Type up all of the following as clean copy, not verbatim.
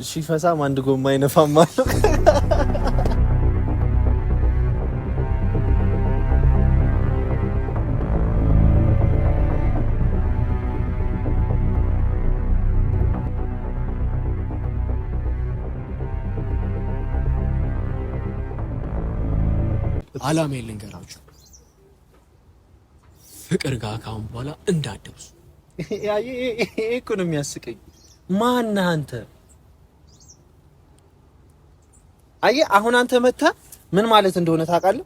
ሲፈሳም አንድ ጎማ አይነፋም ማለት አላማ ልንገራችሁ ፍቅር ጋር ካሁን በኋላ እንዳትደርሱ። እኮ ነው የሚያስቀኝ። ማን አንተ? አየህ አሁን አንተ መታ ምን ማለት እንደሆነ ታውቃለህ?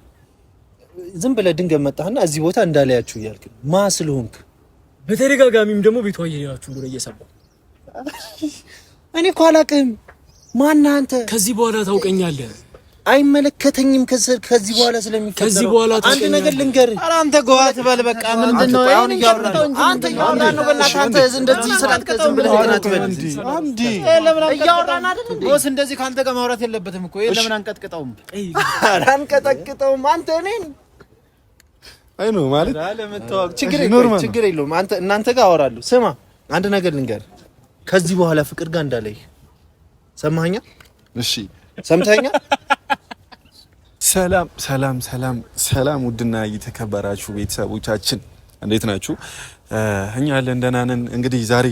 ዝም ብለህ ድንገት መጣህና እዚህ ቦታ እንዳለያችሁ እያልክ ማ ስለሆንክ በተደጋጋሚም ደግሞ ቤቷ እየሄዳችሁ እንደሆነ እየሰማሁ እኔ እኮ አላውቅም። ማን አንተ? ከዚህ በኋላ ታውቀኛለህ። አይመለከተኝም። ከዚህ በኋላ ስለሚፈጠር ከዚህ በኋላ አንድ ነገር ልንገርህ። ኧረ አንተ ጎዋት በል በቃ። ምንድነው አሁን እያወራህ ነው? አንተ እያወራህ ነው። በእናትህ አንተ እንደዚህ ስላልከ ዝም ብለህ ግን አትበል እንዴ። አንዴ እያወራን አይደል እንዴ? ቦስ እንደዚህ ካንተ ጋር ማውራት የለበትም እኮ። ይሄ ለምን አንቀጥቅጠውም? ኧረ አንቀጠቅጠውም። አንተ እኔን አይ ነው ማለት ለመተዋወቅ ችግር የለውም። አንተ እናንተ ጋር አወራለሁ። ስማ አንድ ነገር ልንገርህ። ከዚህ በኋላ ፍቅር ጋር እንዳለህ ሰማኸኛ? እሺ ሰምተኸኛል? ሰላም ሰላም ሰላም ሰላም ውድና እየተከበራችሁ ቤተሰቦቻችን እንዴት ናችሁ? እኛ አለን ደህና ነን። እንግዲህ ዛሬ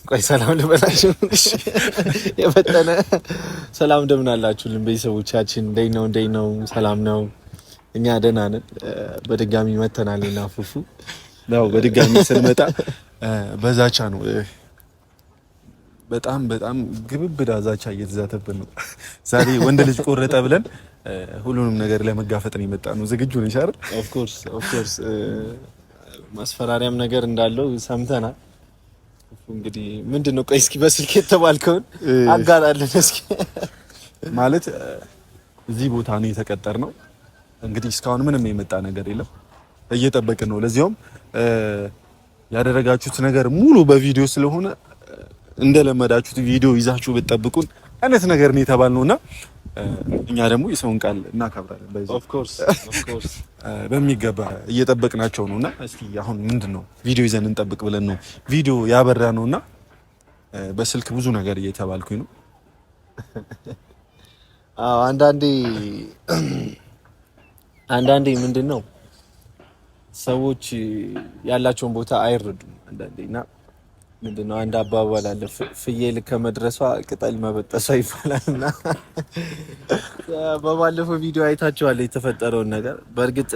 ቆይ ሰላም ልበላችሁ። የፈጠነ ሰላም እንደምን አላችሁልን ቤተሰቦቻችን? እንዴት ነው? ሰላም ነው? እኛ ደህና ነን። በድጋሚ መተናልና ፉፉ ነው። በድጋሚ ስንመጣ በዛቻ ነው። በጣም ግብብዳ ዛቻ እየተዛተብን ነው። ዛሬ ወንድ ልጅ ቆረጠ ብለን ሁሉንም ነገር ለመጋፈጥ ነው የመጣ ነው። ዝግጁ ነሽ አይደል? ኦፍ ኮርስ ማስፈራሪያም ነገር እንዳለው ሰምተናል። እንግዲህ ምንድነው? ቆይ እስኪ በስልክ የተባልከውን አጋራለን እስኪ። ማለት እዚህ ቦታ ነው የተቀጠርነው። እንግዲህ እስካሁን ምንም የመጣ ነገር የለም። እየጠበቅን ነው። ለዚያውም ያደረጋችሁት ነገር ሙሉ በቪዲዮ ስለሆነ እንደለመዳችሁት ቪዲዮ ይዛችሁ ብትጠብቁን አይነት ነገር ነው የተባልነውና እኛ ደግሞ የሰውን ቃል እናከብራለን። በዚህ ኦፍ ኮርስ በሚገባ እየጠበቅናቸው ነውና እስቲ አሁን ምንድነው ቪዲዮ ይዘን እንጠብቅ ብለን ነው ቪዲዮ ያበራ ነውና በስልክ ብዙ ነገር እየተባልኩኝ ነው። አዎ አንዳንዴ ምንድነው ሰዎች ያላቸውን ቦታ አይረዱም አንዳንዴና ምንድነው አንድ አባባል አለ፣ ፍየል ከመድረሷ ቅጠል መበጠሷ ይባላልና በባለፈው ቪዲዮ አይታችኋል የተፈጠረውን ነገር። በእርግጥ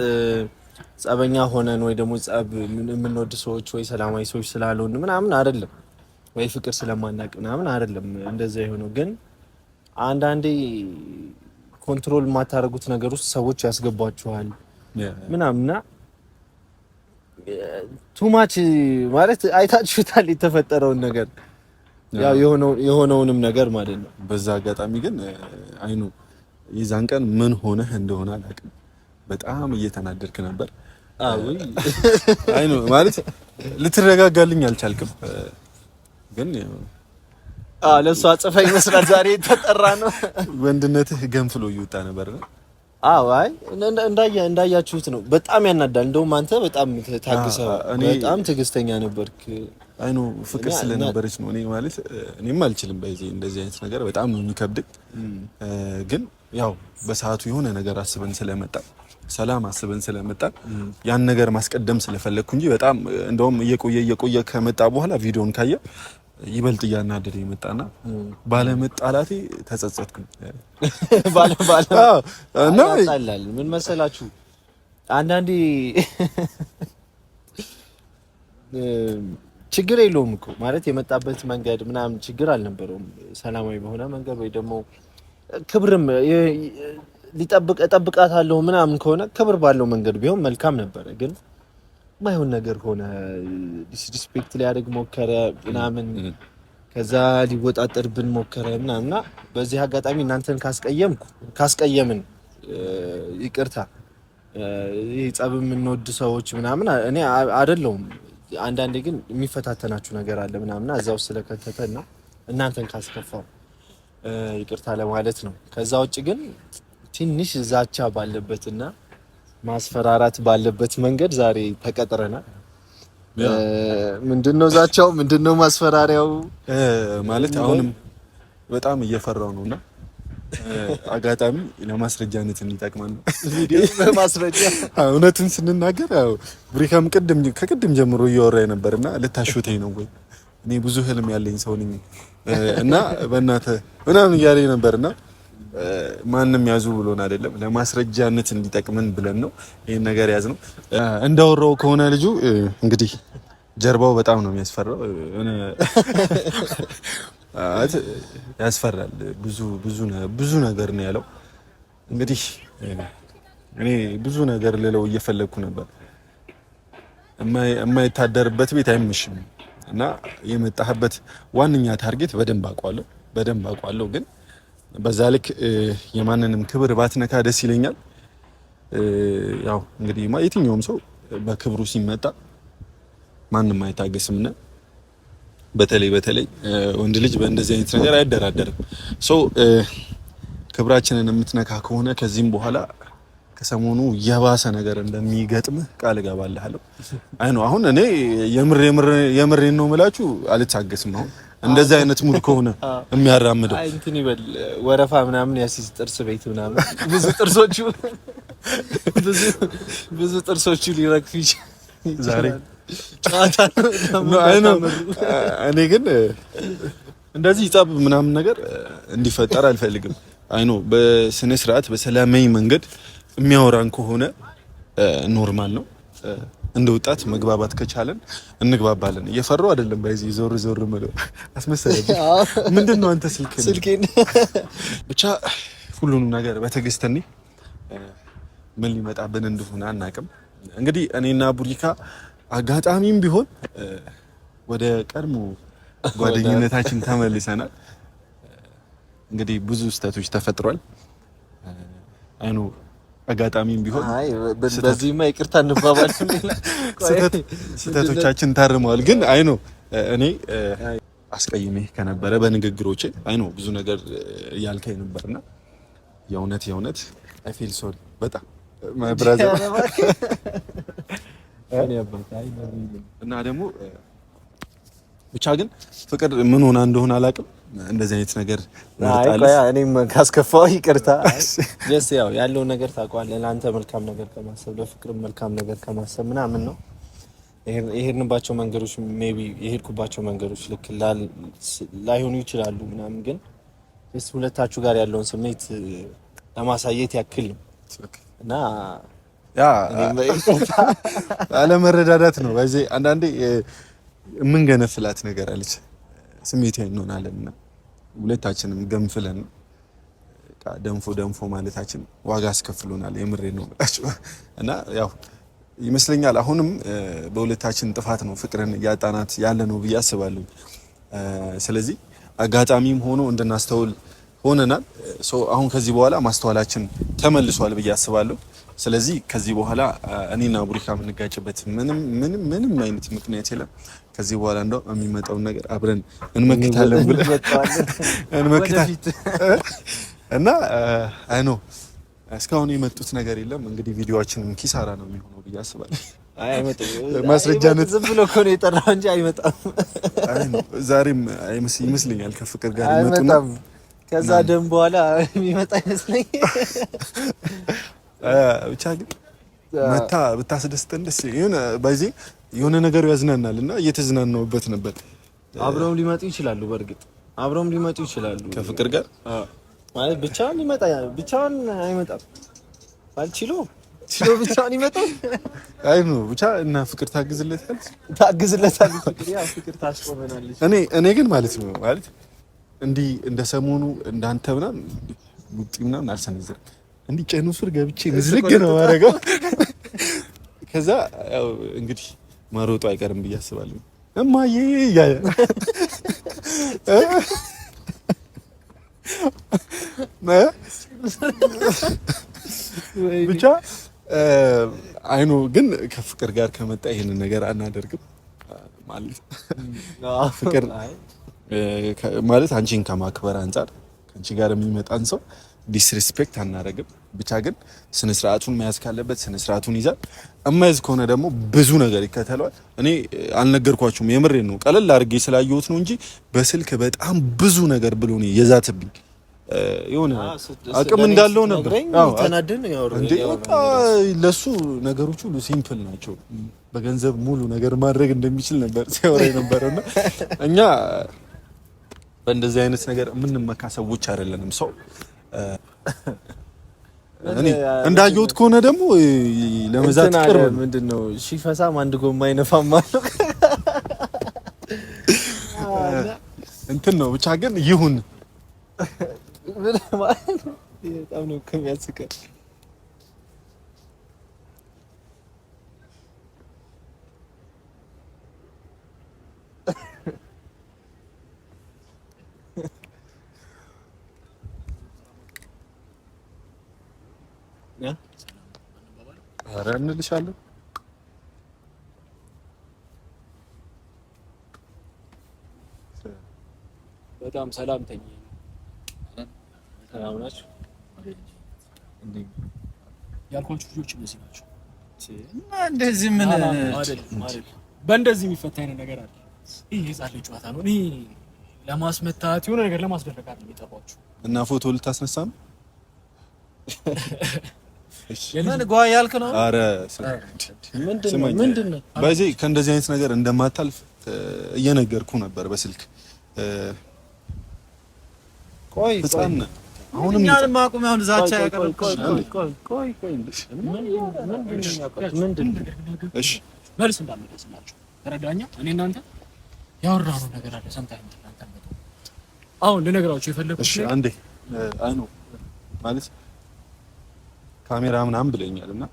ጸበኛ ሆነን ወይ ደግሞ ጸብ የምንወድ ሰዎች ወይ ሰላማዊ ሰዎች ስላልሆን ምናምን አይደለም፣ ወይ ፍቅር ስለማናቅ ምናምን አይደለም እንደዛ የሆነው። ግን አንዳንዴ ኮንትሮል የማታደርጉት ነገር ውስጥ ሰዎች ያስገቧችኋል ምናምንና ቱማች ማለት አይታችሁታል የተፈጠረውን ነገር፣ ያው የሆነውንም ነገር ማለት ነው። በዛ አጋጣሚ ግን አይኑ የዛን ቀን ምን ሆነህ እንደሆነ አላውቅም፣ በጣም እየተናደድክ ነበር። አይኑ ማለት ልትረጋጋልኝ አልቻልክም። ግን ለሱ አጽፋ ይመስላል ዛሬ የተጠራ ነው። ወንድነትህ ገንፍሎ እየወጣ ነበር ነው። አይ እንዳያችሁት ነው። በጣም ያናዳል። እንደውም አንተ በጣም ታግሰህ በጣም ትዕግስተኛ ነበርክ። አይኑ ፍቅር ስለነበረች ነው። እኔ ማለት እኔም አልችልም በዚህ እንደዚህ አይነት ነገር በጣም ነው የሚከብደኝ። ግን ያው በሰዓቱ የሆነ ነገር አስበን ስለመጣ ሰላም አስበን ስለመጣ ያን ነገር ማስቀደም ስለፈለኩ እንጂ በጣም እንደውም እየቆየ ከመጣ በኋላ ቪዲዮን ካየ ይበልጥ እያናደደ የመጣና ባለመጣላቴ ተጸጸትኩኝ። እና ምን መሰላችሁ አንዳንዴ ችግር የለውም እኮ ማለት የመጣበት መንገድ ምናምን ችግር አልነበረውም። ሰላማዊ በሆነ መንገድ ወይ ደግሞ ክብርም እጠብቃታለሁ ምናምን ከሆነ ክብር ባለው መንገድ ቢሆን መልካም ነበረ። ግን ማይሆን ነገር ሆነ፣ ዲስሪስፔክት ሊያደርግ ሞከረ ምናምን፣ ከዛ ሊወጣጠርብን ሞከረ ምናምንና በዚህ አጋጣሚ እናንተን ካስቀየምን ይቅርታ። ይሄ ጸብ የምንወድ ሰዎች ምናምን እኔ አይደለሁም። አንዳንዴ ግን የሚፈታተናችሁ ነገር አለ ምናምንና እዛው ስለከተተና እናንተን ካስከፋው ይቅርታ ለማለት ነው። ከዛ ውጭ ግን ትንሽ ዛቻ ባለበትና ማስፈራራት ባለበት መንገድ ዛሬ ተቀጥረናል። ምንድነው ዛቻው? ምንድነው ማስፈራሪያው? ማለት አሁንም በጣም እየፈራው ነውና አጋጣሚ ለማስረጃነት እንዲጠቅመን ቪዲዮ በማስረጃ እውነቱን ስንናገር ያው ብሪካም ከቅድም ጀምሮ እያወራኝ ነበርና ልታሾተኝ ነው ወይ እኔ ብዙ ህልም ያለኝ ሰው ነኝ እና በእናትህ ምናምን እያለኝ ነበርና ማንም ያዙ ብሎን አይደለም ለማስረጃነት እንዲጠቅመን ብለን ነው ይሄን ነገር ያዝነው። እንዳወራው ከሆነ ልጁ እንግዲህ ጀርባው በጣም ነው የሚያስፈራው። ያስፈራል። ብዙ ነገር ነው ያለው። እንግዲህ እኔ ብዙ ነገር ልለው እየፈለግኩ ነበር። የማይታደርበት ቤት አይመሽም እና የመጣህበት ዋነኛ ታርጌት በደንብ አውቃለሁ ግን በዛ ልክ የማንንም ክብር ባትነካ ደስ ይለኛል። ያው እንግዲህ የትኛውም ሰው በክብሩ ሲመጣ ማንም አይታገስምና በተለይ ወንድ ልጅ በእንደዚህ አይነት ነገር አይደራደርም። ክብራችንን የምትነካ ከሆነ ከዚህም በኋላ ከሰሞኑ የባሰ ነገር እንደሚገጥምህ ቃል እገባልሃለሁ። አይ ነው አሁን እኔ የምሬን ነው የምላችሁ አልታገስም። አሁን እንደዚህ አይነት ሙድ ከሆነ የሚያራምደው አይ እንትን ይበል ወረፋ ምናምን ያሲስ ጥርስ ቤት ምናምን ብዙ ጥርሶቹ ሊረግፉ ይችላል ዛሬ ጫታ ነው። እኔ ግን እንደዚህ ጸብ ምናምን ነገር እንዲፈጠር አልፈልግም። አይ ነው በስነ ስርዓት በሰላማዊ መንገድ የሚያወራን ከሆነ ኖርማል ነው። እንደ ወጣት መግባባት ከቻለን እንግባባለን። እየፈራው አይደለም በዚህ ዞር ማለት አስመሰለኝ። ምንድነው አንተ ስልኬን ብቻ ሁሉንም ነገር በትዕግስት ምን ሊመጣብን እንደሆነ አናውቅም። እንግዲህ እኔና ቡሪካ አጋጣሚም ቢሆን ወደ ቀድሞ ጓደኝነታችን ተመልሰናል። እንግዲህ ብዙ ስህተቶች ተፈጥሯል። አይኑ አጋጣሚም ቢሆን በዚህማ ይቅርታ እንባባል። ስህተቶቻችን ታርመዋል። ግን አይኑ እኔ አስቀይሜ ከነበረ በንግግሮቼ አይኑ ብዙ ነገር ያልከኝ ነበርና የእውነት አይ ፊል ሶሪ በጣም ማይ ብራዘር እና ደግሞ ብቻ ግን ፍቅር ምን ሆና እንደሆነ አላውቅም። እንደዚህ አይነት ነገር መርጣለች። እኔም ካስከፋው ይቅርታ። ጀስት ያው ያለው ነገር ታውቀዋለህ። ለአንተ መልካም ነገር ከማሰብ ለፍቅርም መልካም ነገር ከማሰብ ምናምን ነው የሄድንባቸው መንገዶች። ሜቢ የሄድኩባቸው መንገዶች ልክ ላይሆኑ ይችላሉ ምናምን፣ ግን ጀስት ሁለታችሁ ጋር ያለውን ስሜት ለማሳየት ያክል ነው እና ያ አለመረዳዳት ነው። በዚህ አንዳንዴ የምንገነፍላት ነገር አለች። ስሜታዊ እንሆናለንና ሁለታችንም ገንፍለን ደንፎ ማለታችን ዋጋ አስከፍሎናል። የምሬን ነው የምላችሁ እና ያው ይመስለኛል አሁንም በሁለታችን ጥፋት ነው ፍቅርን እያጣናት ያለ ነው ብዬ አስባለሁ። ስለዚህ አጋጣሚም ሆኖ እንድናስተውል ሆነናል። አሁን ከዚህ በኋላ ማስተዋላችን ተመልሷል ብዬ አስባለሁ። ስለዚህ ከዚህ በኋላ እኔና ቡሪካ የምንጋጭበት ምንም አይነት ምክንያት የለም። ከዚህ በኋላ እንደው የሚመጣውን ነገር አብረን እንመክታለን ብለን እና አይ ኖ እስካሁን የመጡት ነገር የለም። እንግዲህ ቪዲዮአችንን ኪሳራ ነው የሚሆነው ብዬ አስባለሁ። አይ አይመጣም። ማስረጃነት ዝም ብሎ እኮ ነው የጠራው እንጂ አይመጣም። አይ ኖ ዛሬም ይመስለኛል ከፍቅር ጋር ይመጡና ከዛ ደም በኋላ የሚመጣ ይመስለኝ። ብቻ ግን መታ ብታስደስተን ደስ ይሁን። በዚህ የሆነ ነገሩ ያዝናናልና እየተዝናናውበት ነበር። አብረውም ሊመጡ ይችላሉ። በእርግጥ አብረውም ሊመጡ ይችላሉ ከፍቅር ጋር ማለት ብቻውን አይመጣም። አልችሎ ብቻውን ይመጣል። አይ ነው ብቻ እና ፍቅር ታግዝለታለች። ፍቅር ታስቆመናለች። እኔ ግን ማለት ነው ማለት እንዲህ እንደ ሰሞኑ እንዳንተ ምናምን ሙጢ ምናምን አልሰነዝርም። እንዲህ ጨኑ ስር ገብቼ ምዝልግ ነው ማረጋው። ከዛ ያው እንግዲህ ማሮጡ አይቀርም ብዬ አስባለሁ። እማዬ ያያ ብቻ አይኑ ግን ከፍቅር ጋር ከመጣ ይሄንን ነገር አናደርግም ማለት ፍቅር ማለት አንቺን ከማክበር አንፃር ከአንቺ ጋር የሚመጣን ሰው ዲስሪስፔክት አናደርግም። ብቻ ግን ስነ ስርዓቱን መያዝ ካለበት ስነ ስርዓቱን ይዛል። እማይዝ ከሆነ ደግሞ ብዙ ነገር ይከተለዋል። እኔ አልነገርኳችሁም፣ የምሬን ነው። ቀለል አድርጌ ስላየሁት ነው እንጂ በስልክ በጣም ብዙ ነገር ብሎ ነው የዛተብኝ። የሆነ አቅም እንዳለው ነበር። አዎ ተናደን ያወራው እንዴ በቃ ለሱ ነገሮች ሁሉ ሲምፕል ናቸው። በገንዘብ ሙሉ ነገር ማድረግ እንደሚችል ነበር ሲያወራ ነበርና እኛ በእንደዚህ አይነት ነገር የምንመካ ሰዎች አይደለንም። ሰው እኔ እንዳየሁት ከሆነ ደግሞ ለመዛት ቅርብ ምንድነው ሺፈሳም አንድ ጎማ አይነፋም ማለት እንትን ነው። ብቻ ግን ይሁን በጣም ነው ከሚያስቀው። ኧረ እንልሻለን። በጣም ሰላምተኛ ሰላም ናችሁ እንዴ? ያልኳችሁ ልጆች እነዚህ ናቸው። እና እንደዚህ ምን አይደል በእንደዚህ የሚፈታ አይነት ነገር አለ። ይሄ የጻለ ጨዋታ ነው። እኔ ለማስመታት የሆነ ነገር ለማስደረግ አይደል የጠራኋችሁ። እና ፎቶ ልታስነሳ ነው? ምን ጓ ያልክ ነው? ኧረ ምንድነው በዚህ ከእንደዚህ አይነት ነገር እንደማታልፍ እየነገርኩ ነበር በስልክ። ቆይ አሁንም እኛንም አቁም። አሁን ዛቻ ያቀርብኩ ቆይ ምንድነው? እሺ መልስ እንዳመለስላችሁ ተረዳኛ። እኔ እናንተ ያወራነው ነገር አለ ሰምታችሁ እናንተ አሁን ልነግራችሁ የፈለኩት እሺ አንዴ አይ ነው ማለት ካሜራ ምናምን ብለኛልና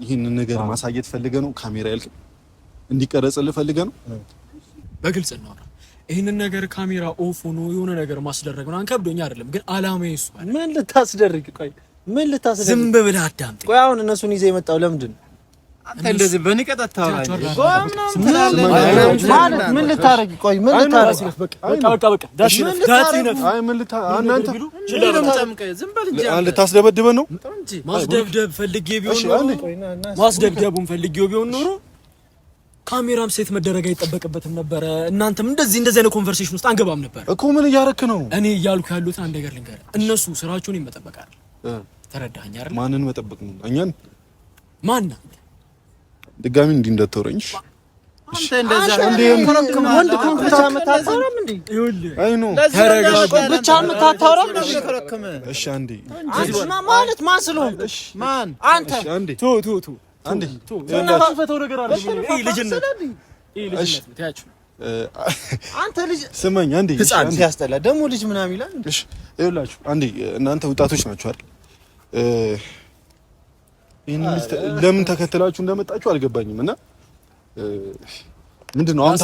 ይሄንን ነገር ማሳየት ፈልገ ነው ካሜራ ያልክ እንዲቀረጽልህ ፈልገ ነው። በግልጽ ነው ይሄንን ነገር ካሜራ ኦፍ ሆኖ የሆነ ነገር ማስደረግ ነው አንከብዶኛ አይደለም፣ ግን አላማዬ እሱ አይደል። ምን ልታስደርግ? ቆይ ምን ልታስደርግ? ዝም ብለህ አዳምጥ። ቆይ አሁን እነሱን ይዘህ የመጣው ለምንድን ነው? አንተ እንደዚህ በንቀት አታወራኝ። ማለት ምን ልታረግ? ቆይ ምን ልታረግ? በቃ ዳሽ ነፍ አይ ምን እናንተ ዝም በል እንጂ ልታስደበድበን ነው? ማስደብደብ ፈልጌ ቢሆን ኖሮ ማስደብደቡን ፈልጌው ቢሆን ኖሮ ካሜራም ሴት መደረግ አይጠበቅበትም ነበር። እናንተም እንደዚህ አይነት ኮንቨርሴሽን ውስጥ አንገባም ነበር እኮ። ምን እያረክ ነው? እኔ እያልኩ ያሉት አንድ ነገር ልንገርህ። እነሱ ስራቸውን ይመጠበቃል። ተረዳኸኝ አይደል? ማንን መጠበቅ ነው? እኛን ማን ድጋሚ እንዲህ እንዳትወረኝ። አንተ እንደዛ ወንድ ኮንፈረንስ አመታታውራም እንዴ? ይኸውልህ አይ ነው ተረጋጋ። ብቻ አመታታውራም እንዴ? እሺ አንዴ አንቺ ማለት ማን ስለሆንክ? ማን አንተ? እሺ አንዴ ቱ አንዴ ፈተው ነገር አለ። ይሄ ልጅነት ታያችሁ። አንተ ልጅ ስማኝ አንዴ ህፃን ሲያስጠላ ደግሞ ልጅ ምናምን ይላል። እሺ ይኸውላችሁ አንዴ እናንተ ወጣቶች ናችሁ አይደል? ለምን ተከትላችሁ እንደመጣችሁ አልገባኝም። እና ምንድነው አሁን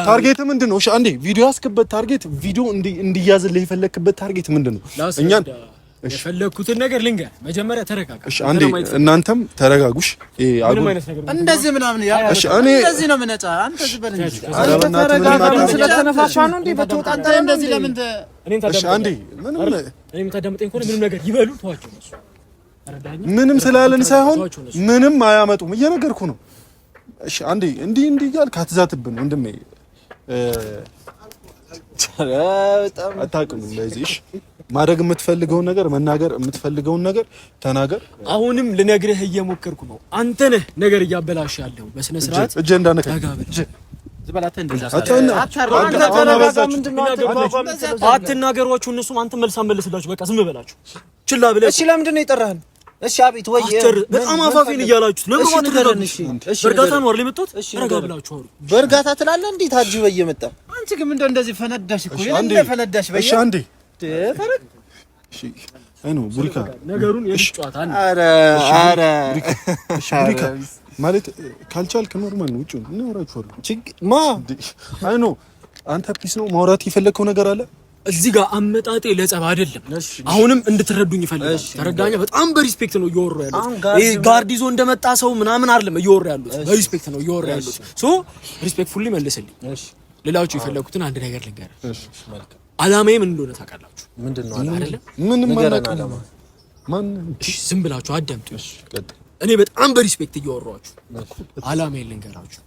ታርጌት ምንድነው? እሺ አንዴ ቪዲዮ ያስከበት ታርጌት ቪዲዮ እንዲያዝልህ የፈለክበት ታርጌት ምንድነው? እኛን የፈለኩትን ነገር ልንገር። መጀመሪያ ተረጋጋ። እሺ አንዴ እናንተም ተረጋጉሽ። እንደዚህ ምናምን ያ እሺ እኔ እንደዚህ ነው ምነጫ። አንተ ዝበል እንጂ ተረጋጋ። ስለተነፋፋ ነው እንዴ? በተወጣጣ እንደዚህ ለምን እኔን ታዳምጠኝ? እሺ አንዴ እኔም ታዳምጠኝ ከሆነ ምንም ነገር ይበሉ ተዋቸው ነው። ምንም ስላልን ሳይሆን ምንም አያመጡም። እየነገርኩ ነው። እሺ አንዴ እንዲህ እያልክ አትዛትብን ወንድሜ። በጣም አታውቅም እንደዚህ። እሺ ማድረግ የምትፈልገውን ነገር መናገር የምትፈልገውን ነገር ተናገር። አሁንም ልነግርህ እየሞከርኩ ነው። አንተ ነህ ነገር እያበላሽ ያለው። በስነ ስርዓት እጄ እንዳነካ ዝባላተ እንደዛ አትናገሯቸው። እነሱም አንተ መልስ አመልስላችሁ። በቃ ዝም በላችሁ። ችላ ብለህ እሺ ለምንድን ነው የጠራህን? እሺ አቤት ወይ በጣም አፋፊን እያላችሁት ለምን ወጥተን? እሺ በእርጋታ ነው አይደል የመጣሁት? ረጋ ብላችሁ አውሩ። በእርጋታ ትላለህ እንዴ? ታጅበህ እየመጣ አንቺ ግን ምንድነው እንደዚህ ፈነዳሽ እኮ እንደ ፈነዳሽ በየ እሺ አንዴ እሺ አይ ነው ቡሪካ ነገሩን የልጫዋታ አንዴ አረ እሺ ቡሪካ ማለት ካልቻልክ ኖርማል ነው። ውጪ ነው እናወራችሁ። ማ አይ ነው አንተ ፒስ ነው ማውራት የፈለከው ነገር አለ እዚህ ጋር አመጣጤ ለጸብ አይደለም። አሁንም እንድትረዱኝ ይፈልጋል። ተረዳኛ። በጣም በሪስፔክት ነው እየወሩ ያሉት። ይሄ ጋርድ ይዞ እንደመጣ ሰው ምናምን አይደለም እየወሩ ያሉት። በሪስፔክት ነው እየወሩ ያሉት። ሶ ሪስፔክትፉሊ መልስልኝ። ሌላችሁ የፈለኩትን አንድ ነገር ልንገር። አላማዬ ምን እንደሆነ ታውቃላችሁ? ምንድነው? አይደለም ምንም ማለት ነው። ማን ዝም ብላችሁ አዳምጡ። እኔ በጣም በሪስፔክት እያወራኋችሁ አላማዬን ልንገራችሁ።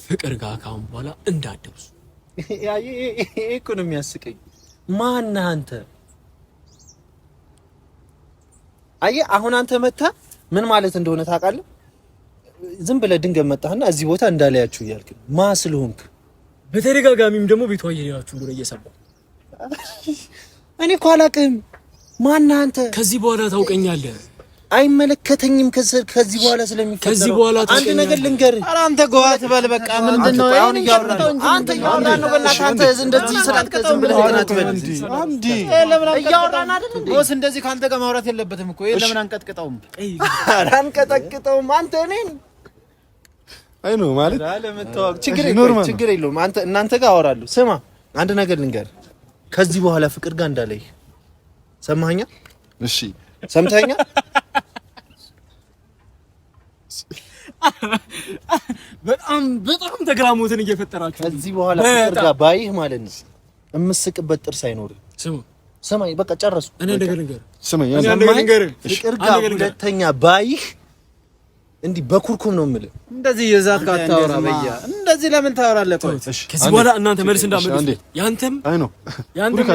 ፍቅር ጋር ካሁን በኋላ እንዳትደርሱ። ይሄ እኮ ነው የሚያስቀኝ። ማን አንተ? አየህ አሁን አንተ መታ ምን ማለት እንደሆነ ታውቃለህ? ዝም ብለህ ድንገት መጣህና እዚህ ቦታ እንዳለያችሁ እያልክ ማ ስለሆንክ በተደጋጋሚም ደግሞ ቤቷ እየሄዳችሁ እንደሆነ እየሰማሁ እኔ እኮ አላውቅም። ማን አንተ? ከዚህ በኋላ ታውቀኛለህ። አይመለከተኝም። ከዚህ በኋላ ስለሚከተለው ከዚህ በኋላ አንድ ነገር ልንገርህ። ኧረ አንተ ጎዋ ትበል በቃ። ምንድነው አሁን እያወራህ ነው? አንተ እያወራህ ነው። በእናትህ አንተ እንደዚህ ስላልከ ዝም ብለህ አትበል እንዴ። እያወራን አይደል እንዴ? ቦስ እንደዚህ ካንተ ጋር ማውራት የለበትም እኮ። ይሄ ለምን አንቀጥቅጠውም? ኧረ አንቀጠቅጠውም። አንተ እኔን አይ ነው ማለት ለመተዋወቅ ችግር የለውም። እናንተ ጋር አወራለሁ። ስማ አንድ ነገር ልንገርህ። ከዚህ በኋላ ፍቅር ጋር እንዳለህ ሰማኸኛ? እሺ ሰምተኸኛ? በጣም ተግራሞትን እየፈጠራችሁ ከዚህ በኋላ ፍቅር ጋር ባይህ ማለት ነው የምስቅበት ጥርስ አይኖርም። ስማኝ በቃ ጨረሱ። እኔ ነገር ልንገርህ። ስማኝ ፍቅር ጋር ሁለተኛ ባይህ እንዲህ በኩርኩም ነው የምልህ። እንደዚህ የዛት ጋር ታወራ በያ እንደዚህ ለምን ታወራለህ? ቆይ ከዚህ በኋላ እናንተ መልስ እንዳመልስ ያንተም አይ ነው ያንተም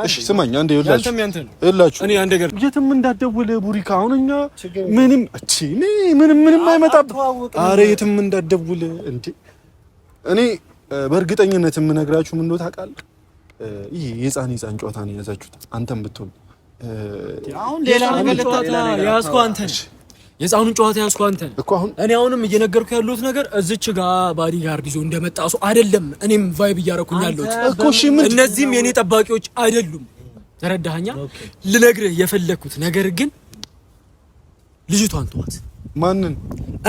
እሺ ስማኝ አንዴ ይኸውላችሁ እኔ አንድ ነገር የትም እንዳትደውል ቡሪካ። አሁን እኛ ምንም አይመጣብህ። ኧረ የትም እንዳትደውል እንዴ። እኔ በእርግጠኝነት የምነግራችሁ ምን እንደው ታውቃለህ፣ ይሄ የህፃን ጨዋታ ነው የያዛችሁት። አንተም ብትሆን አሁን ሌላ ነገር ልታጣላ ያስኩ አንተ የህፃኑን ጨዋታ ያስኩ አንተ እኮ። አሁን እኔ አሁንም እየነገርኩ ያለሁት ነገር እዚች ጋር ባዲጋርድ ይዞ እንደመጣ ሰው አይደለም። እኔም ቫይብ እያረኩኝ ያለሁት እኮ እሺ፣ ምን እነዚህም የኔ ጠባቂዎች አይደሉም። ተረዳኸኛ? ልነግርህ የፈለኩት ነገር ግን ልጅቷን ተዋት። ማንን?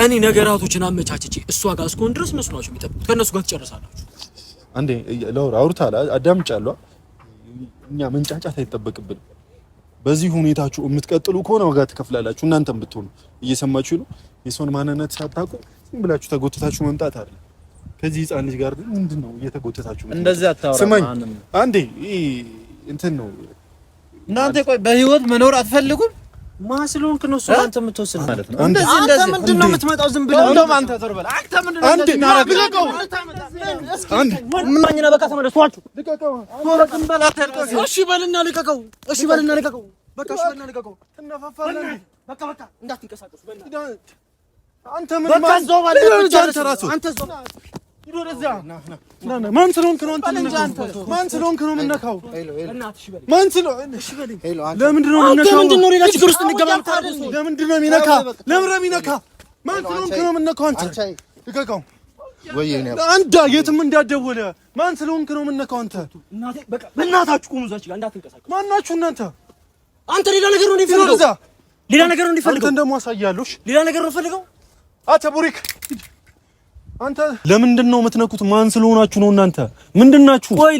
እኔ ነገራቶችን አመቻችቼ እሷ ጋር እስኮን ድረስ እነሱ ናቸው የሚጠብቁት። ከእነሱ ጋር ትጨርሳላችሁ። አንዴ ለውራ አውርታላ አዳምጫለሁ። እኛ መንጫጫት አይጠበቅብንም። በዚህ ሁኔታችሁ የምትቀጥሉ ከሆነ ዋጋ ትከፍላላችሁ። እናንተም ብትሆኑ እየሰማችሁ ነው። የሰውን ማንነት ሳታውቁ ዝም ብላችሁ ተጎተታችሁ መምጣት አይደል። ከዚህ ህፃን ልጅ ጋር ምንድነው እየተጎተታችሁ? እንደዚህ አታወራ። ስማኝ አንዴ እንትን ነው እናንተ ቆይ በህይወት መኖር አትፈልጉም? ማስሎንክ ነው እሱ አንተ የምትወስን ማለት ነው። እንደዚህ አንተ ምንድነው የምትመጣው? ዝም ብለህ እንደውም አንተ ዞር በል። አንተ ምንድነው እንደዚህ የሚያደርገው? አንዴ ምን ማኝና በቃ ተመለስቷችሁ። ልቀቀው። ዞር በል አትልቀቅ። እሺ በልና ልቀቀው። እሺ በልና ልቀቀው። በቃ እሺ በልና ልቀቀው። ትነፋፋለህ። በቃ እንዳትንቀሳቀሱ በልና አንተ ምን ማለት ነው? አንተ ማን ስለሆንክ ነው? ማን ስለሆንክ ነው የምነካው? ማን ስለሆንክ? ለምንድን ነው የምነካው? ምንድን ነው ሌላ ችግር ውስጥ እንገባ? ለምንድን ነው የሚነካ? ለምን ነው የሚነካ? ማን ስለሆንክ ነው የምነካው? አንተ ልቀቀው። አንተ የትም እንዳትደውል። ማን ስለሆንክ ነው የምነካው? አንተ በቃ በእናታችሁ ቁሙ። እዛች ጋር እንዳትንቀሳቀሱ። ማናችሁ እናንተ? አንተ ሌላ ነገር ነው የሚፈልገው። ሌላ ነገር ነው የሚፈልገው። አንተ ደግሞ አሳያለሁ። ሌላ ነገር ነው ፈልገው። አተ ቡሪክ አንተ ለምንድን ነው የምትነኩት? ማን ስለሆናችሁ ነው እናንተ? ምንድናችሁ? ቆይ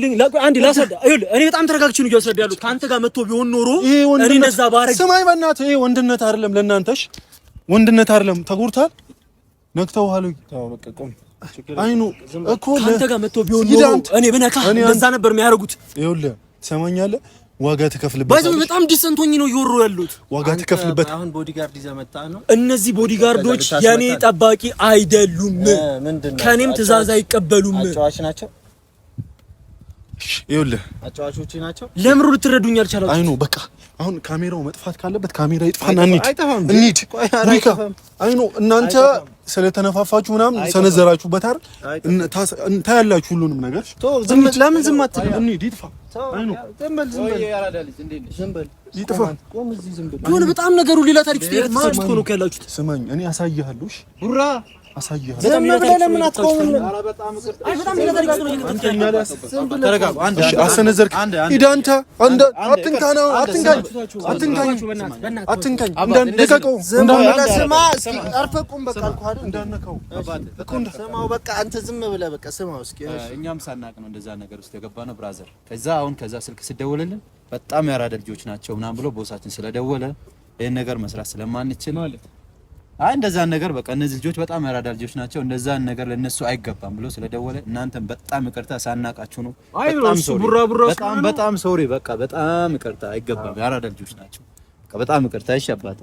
አንዴ ላስረዳ። ይኸውልህ እኔ በጣም ተረጋግቼ ነው እያስረዳ ያሉት። ካንተ ጋር መጥቶ ቢሆን ኖሮ እኔ እንደዛ ባረግ። ስማኝ በእናትህ፣ ይሄ ወንድነት አይደለም ለእናንተሽ፣ ወንድነት አይደለም። ተጎድታል፣ ነክተውሃል። ታው በቃ ቆም። አይኑ እኮ ካንተ ጋር መጥቶ ቢሆን ኖሮ እኔ በነካ እንደዛ ነበር የሚያደርጉት። ይኸውልህ ትሰማኛለህ? ዋጋ ትከፍልበት። በጣም ዲሰንቶኝ ነው እየወሩ ያሉት። ዋጋ ትከፍልበት። አሁን ቦዲጋርድ ይዘህ መጣ ነው። እነዚህ ቦዲጋርዶች የኔ ጠባቂ አይደሉም። ከኔም ትዕዛዝ አይቀበሉም። አጫዋች ናቸው። ይኸውልህ አጫዋቾች ናቸው። ለምሩ ልትረዱኝ አልቻላችሁ። አይኑ በቃ አሁን ካሜራው መጥፋት ካለበት ካሜራ ይጥፋና እንሂድ። ቡሪካ አይኑ እናንተ ስለተነፋፋችሁ ምናምን ሰነዘራችሁበት አይደል? ታያላችሁ ሁሉንም ነገር። ለምን ዝም አትልም? እንሂድ። ይጥፋ አይኑ ዝም በል ይጥፋ። የሆነ በጣም ነገሩ ሌላ ታሪክ ውስጥ የተሰብስቶ ነው ያላችሁት። ስማኝ እኔ አሳይሃለሁ። ቡራ አሳይሃለሁ። ዝም ብለህ ለምን አትቆምም? በጣም ሌላ ታሪክ ውስጥ ነው እየተከተልኩ። ተረጋጉ። አንድ አሰነዘርክ። ሂድ አንተ አትንካኝ፣ አትንካኝ። ልቀቀው። ስማ እስኪ አርፈህ ቁም። በቃ አልኩህ አይደል? እንዳነካው ስማው። በቃ አንተ ዝም ብለህ በቃ ስማው እስኪ። እኛም ሳናቅ ነው እንደዛ ነገር ውስጥ የገባነው ብራዘር። ከዛ ስልክ ስደውልልን በጣም ያራዳ ልጆች ናቸው ምናምን ብሎ ቦሳችን ስለደወለ ይሄን ነገር መስራት ስለማንችል አይ እንደዛን ነገር በቃ እነዚህ ልጆች በጣም ያራዳ ልጆች ናቸው። እንደዛን ነገር ለነሱ አይገባም ብሎ ስለደወለ እናንተም በጣም ይቅርታ ሳናቃችሁ ነው። በጣም ሶሪ በቃ በጣም ይቅርታ አይገባም። ያራዳ ልጆች ናቸው። በቃ በጣም ይቅርታ ይሻባታ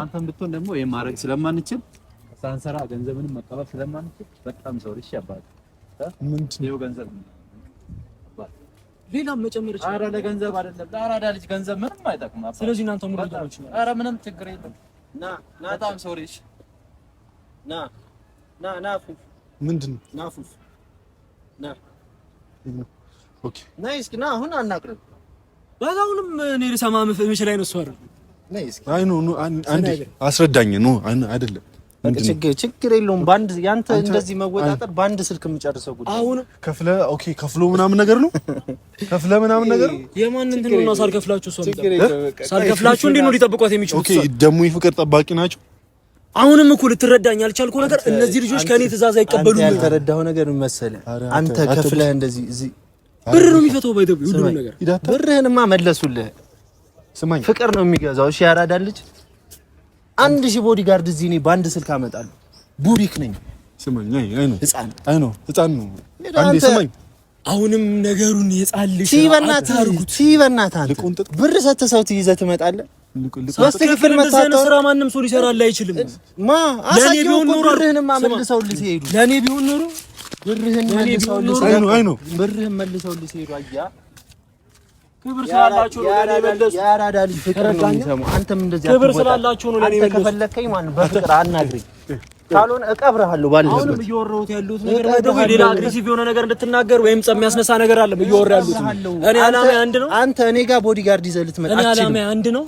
አንተም ብትሆን ደግሞ ይሄን ማድረግ ስለማንችል ሳንሰራ ገንዘብንም መቀበል ስለማንችል በጣም ሶሪ ይሻባታ ምንድነው ገንዘብ ሌላም መጨመር ይችላል። ኧረ ለገንዘብ አይደለም ለአራዳ ልጅ ገንዘብ ምንም አይጠቅም። ስለዚህ እናንተ ሙሉ ልጆች ነው። ኧረ ምንም ችግር የለም። ና በጣም ሶሪ እሺ ና ፉፍ ምንድነው ና ፉፍ ና ኦኬ ና እስኪ ና አሁን አናቅርብ በዛውንም እኔ ልሰማ የምችል አይነት ሰው አይደል። ና እስኪ አይ ኖ አንዴ አስረዳኝ ነው አይደለም ችግር የለውም። ባንድ ያንተ እንደዚህ መወጣጠር ባንድ ስልክ የምጨርሰው ጉዳይ አሁን ከፍለ ኦኬ ከፍሎ ምናምን ነገር ነው ከፍለ ምናምን ነገር የማን እንትን ነው ሳልከፍላችሁ ሰው ሳልከፍላችሁ እንዴት ነው ሊጠብቋት የሚችሉት? ኦኬ ደግሞ የፍቅር ጠባቂ ናቸው። አሁንም እኮ ልትረዳኝ አልቻልኩ ነገር እነዚህ ልጆች ከኔ ትእዛዝ አይቀበሉም። ያልተረዳኸው ነገር ምን መሰለህ? አንተ ከፍለህ እንደዚህ እዚህ ብር ነው የሚፈተው ባይደብ ሁሉ ነገር ብርህንማ መለሱልህ። ስማኝ ፍቅር ነው የሚገዛው። እሺ ያራዳል ልጅ 1000 ቦዲጋርድ እዚህ እኔ ባንድ ስልክ አመጣለሁ። ቡሪክ ነኝ። ስማኝ አይ ነው ህፃን ነው አንዴ ስማኝ። አሁንም ነገሩን የጻል ልጅ ሲበናታህ ብር ሰጥተህ ሰው ትይዘህ ትመጣለህ። በትክክል መታጠር ስራ ማንም ሰው ሊሰራልህ አይችልም። ለኔ ቢሆን ኖሮ ብርህንማ መልሰውልህ ሲሄዱ ለኔ ቢሆን ኖሮ ብርህን መልሰውልህ ሲሄዱ አያ ክብር ስላላችሁ ነው ለኔ መለሱ። ያራዳ ልጅ ፍቅር ነው የሚሰማው። አንተም እንደዚህ ክብር ስላላችሁ ነው ለኔ መለሱ። ከፈለከኝ ማን በፍቅር አናግረኝ ካልሆነ እቀብርሃለሁ ባልነው። አሁንም እየወራሁት ያሉት ነገር ወደው ሌላ አግሬሲቭ የሆነ ነገር እንድትናገር ወይም ጸም የሚያስነሳ ነገር አለ እየወራ ያሉት። እኔ አላማ አንድ ነው። አንተ እኔ ጋር ቦዲጋርድ ይዘህ ልትመጣ እኔ አላማ አንድ ነው።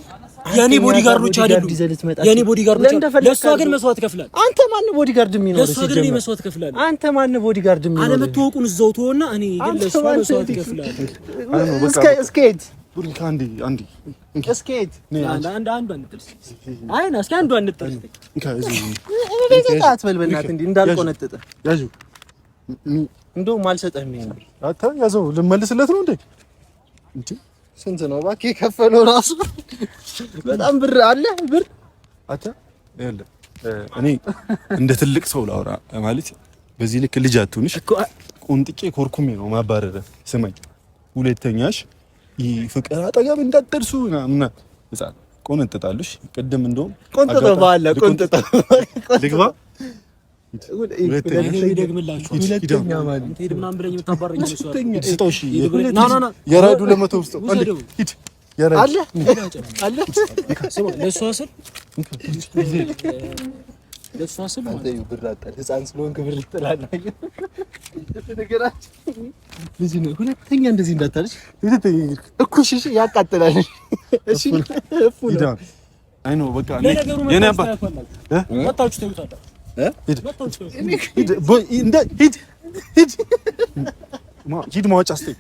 የኔ ቦዲጋርዶች አይደሉም። የኔ ቦዲጋርዶች ለሷ ግን መስዋዕት ከፍላል። አንተ ማን ቦዲጋርድ የሚኖር ለሷ ግን መስዋዕት ከፍላል። አንተ ማን ቦዲጋርድ የሚኖር አለመተዋወቁን እዛው ተወና እኔ ግን ለሷ መስዋዕት ከፍላል። እስኬት ቡሪክ አንዴ እስኬት አንድ አንጥልስ አይና እስኪ አንዱ አንጥልስ አትበል በእናትህ እንዴ እንዳልቆነጠጠ ያዙ እንደውም አልሰጠህም። ይሄን አታ ያዘው ልመልስለት ነው እንዴ እንዴ ስንት ነው እባክህ የከፈለው ራሱ በጣም ብር አለ ብር አታ ያለ እኔ እንደ ትልቅ ሰው ላውራ ማለት በዚህ ልክ ልጅ አትሁንሽ ቆንጥቄ ኮርኩሜ ነው ማባረረ ስማኝ ሁለተኛሽ ይፍቅር አጠገብ እንዳትደርሱ እና ህፃን ቆንጥጣሉሽ ቅድም እንደውም ቆንጥጠው ባለ ቆንጥጠው ልግባ ሁለተኛ ማለት እንት ምናምን ብለኝ የምታባረኝ ነው ስጦሽ ና የራዱ ለመቶ ውስጥ ሂድ አለ ለሷ ስል አንተ ብር አጣል ህፃን ስለሆንክ ብር ትላለህ። ልጅ ነው። ሁለተኛ እንደዚህ እንዳታለሽ እኩሽ እሺ ያቃጥላል። እሺ ሂድ አይ ነው በቃ የኔ አባት መጣችሁ ተውታላችሁ ሂድ ማውጫ አስተይ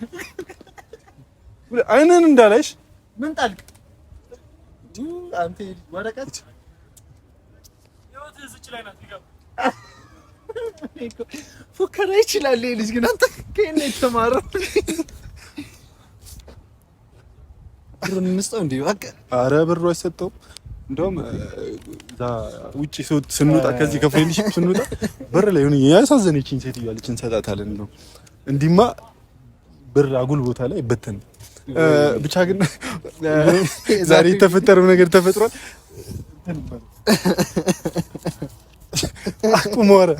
አይነን እንዳላይሽ ምን ጣልክ አንተ ወረቀት ፉከራ ይችላል ልጅ ግን አንተ ከእኔ ተማረው ብሩን እንስጠው እንዴ በቃ ኧረ ብሩ አይሰጠውም። እንደውም ውጪ ስንወጣ ከዚህ ከፍሬንድሺፕ ስንወጣ በር ላይ ሆነ ያሳዘነችኝ ሴትዮ አለች እንሰጣታለን ነው እንዲማ ብር አጉል ቦታ ላይ በተን ብቻ ግን ዛሬ የተፈጠረው ነገር ተፈጥሯል። አቁም ወረ